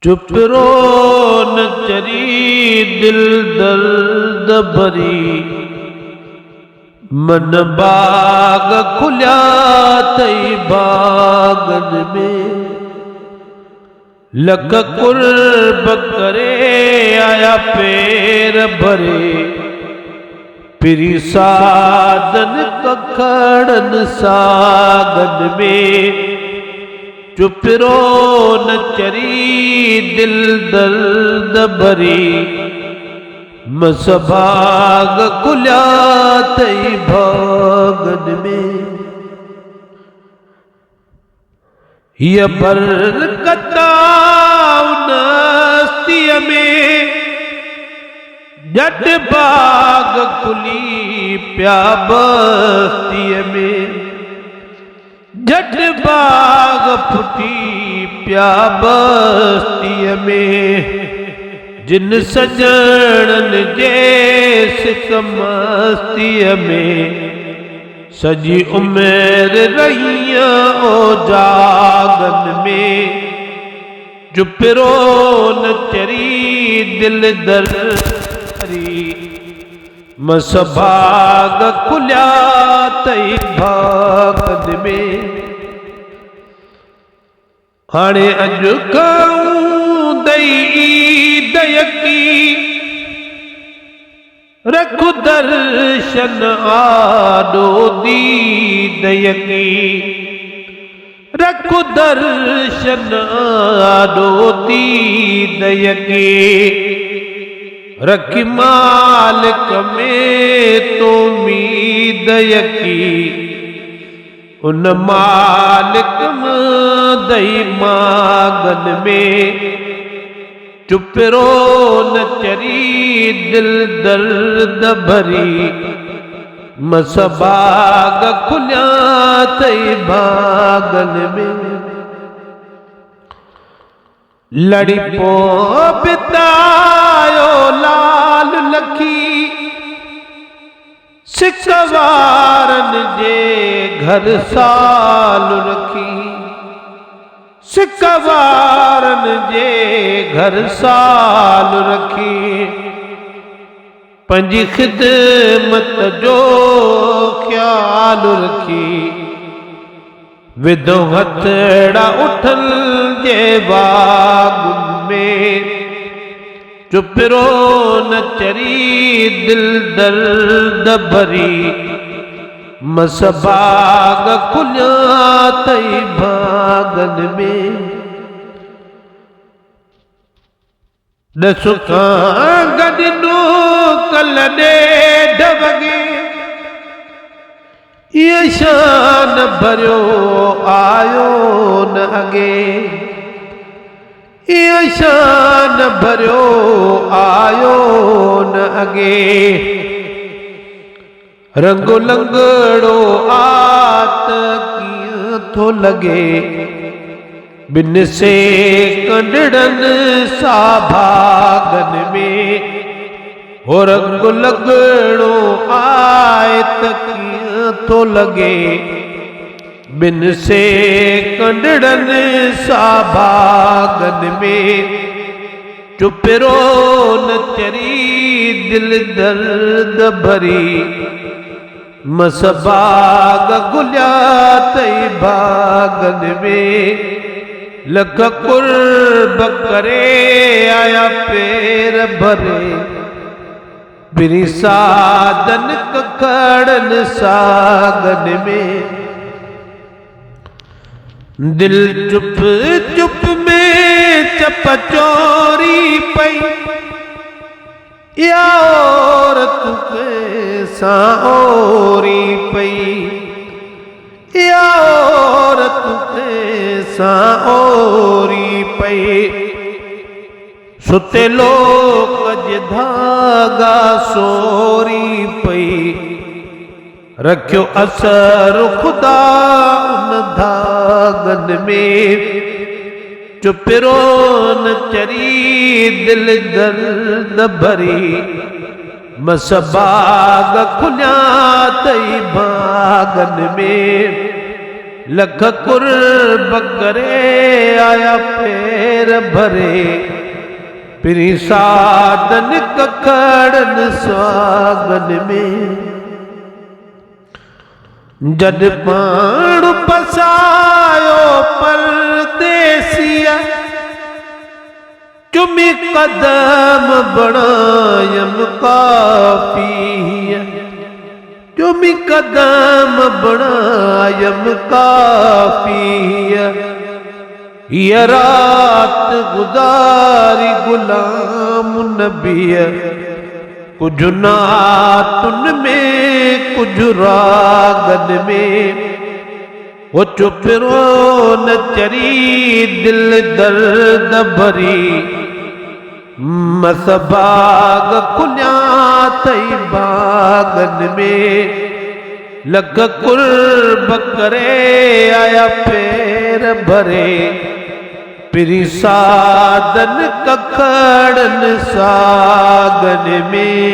चुप रो न चरी दिल दर्द भरी, मन बाग खुल्या तई बागन में। लख कुर्ब करे आया पैर भरे, पिरी साधन कखड़न सागन में। चुप रो न चरी दिल दर्द भरी, मसभाग खुल्या तई भागन में। ये बरकता नस्तिय में, जट बाग खुली प्या बस्तिय में। जट बाग फुटी प्या बस्तिय में, जिन सजणन जैस मस्तिय में। सजी उम्र रहिया ओ जागन में। चुप रो न चरी दिल दर्दी, मसभाग खुल्या तई भागन में। हाणे अॼु खाऊं दई दयकी, रखु दर्शन आडो दीदयकी। रखु दर्शन आडो दीदयकी। रखी मालिक में तो उम्मीद यकी, उन मालिक में दई मागन में। चुप रो न चरी दिल दर्द भरी, मसबाग खुल्या तई भागन में। लड़ी पो बितायो लाल लखी, सिकवारन जे घर साल रखी। सिकवारन जे घर साल रखी, पंजी खिदमत जो ख्याल रखी। विधो हथड़ा उठल जे बागुन में। चुप रो न चरी दिल दर्द भरी, मसबाग खुल्या तई भागन में। दसुका गदिनो कल डेढ़ वगे, ये शान भरियो आयो न अगे। ये शान भरियो आयो न अगे। रंगो लंगड़ो आत किया थो लगे, बिन से कंडड़न सा भागन में। हो रंगो लंगड़ो आयत किया थो लगे, बिन से कंडड़न सा भागन में। चुप रो न चरी दिल दर्द भरी, मसबाग खुल्या तई भागन में। लख कुर्ब करे आया पैर भरे, बिरी साधन कखड़न सागन में। दिल चुप चुप में चपचोरी पई, या औरत के साओरी पई। या औरत के साओरी पई। सुते लोक जे धागा सोरी पई। रखियो असर खुदा उन धागन में। चुप रो न चरी दिल दर्द भरी, मसबाग खुल्या तई भागन में। लख कुर्ब करे आया पैर पैर भरे पिरी साधन कखड़न स्वागन में जद पाण पसायो परदेसिया चुमी कदम बनायम काफी चुमी कदम बनायम काफी ये रात गुजारी गुलाम नबी कुछ नातुन में कुछ रागन में वो चुप रो न चरी दिल दर्द भरी मसबाग खुल्या तई बागन में लग कुर्ब करे आया पैर भरे पिरी साधन कखड़न सागन में।